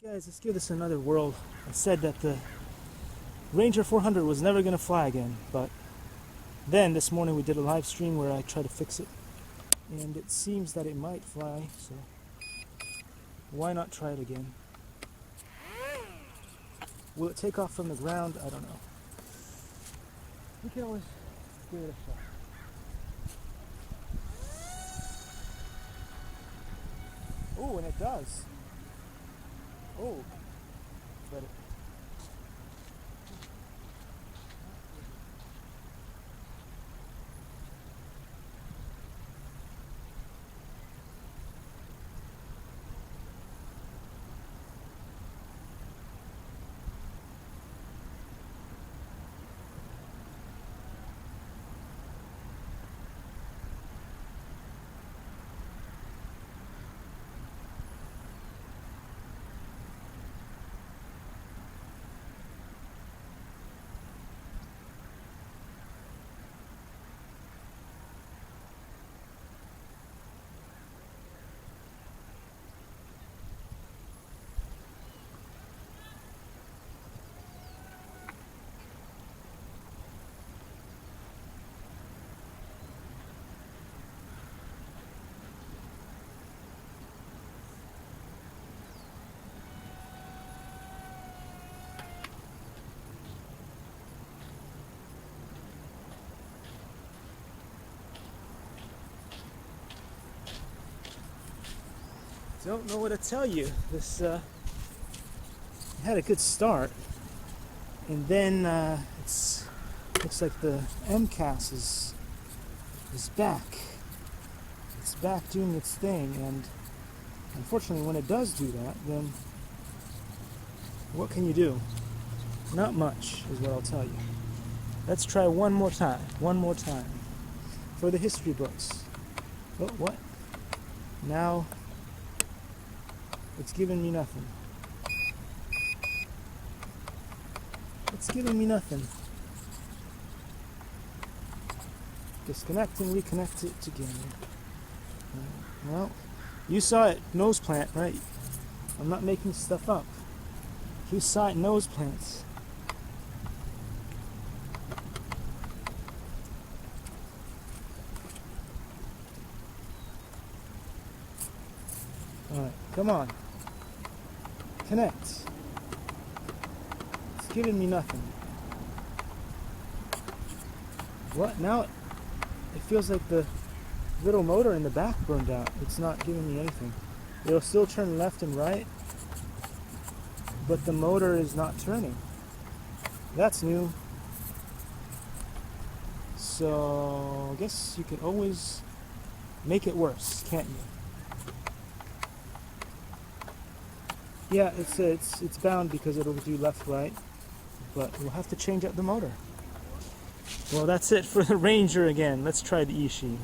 Alright guys, let's give this another whirl. I said that the Ranger 400 was never going to fly again, but then this morning we did a live stream where I tried to fix it, and it seems that it might fly, so why not try it again? Will it take off from the ground? I don't know. We can always give it a shot. Oh, and it does. Oh, but it... Don't know what to tell you. This had a good start, and then it's looks like the MCAS is back. It's back doing its thing, and unfortunately, when it does do that, then what can you do? Not much, is what I'll tell you. Let's try one more time. One more time for the history books. Oh, what? Now. It's giving me nothing. It's giving me nothing. Disconnect and reconnect it together. Well, you saw it, nose plant, right? I'm not making stuff up. You saw it, nose plants. Alright, come on. Connect. It's giving me nothing. What? Now it feels like the little motor in the back burned out. It's not giving me anything. It'll still turn left and right, but the motor is not turning. That's new. So I guess you can always make it worse, can't you? Yeah, it's bound because it'll do left-right, but we'll have to change up the motor. Well, that's it for the Ranger again. Let's try the Ishii.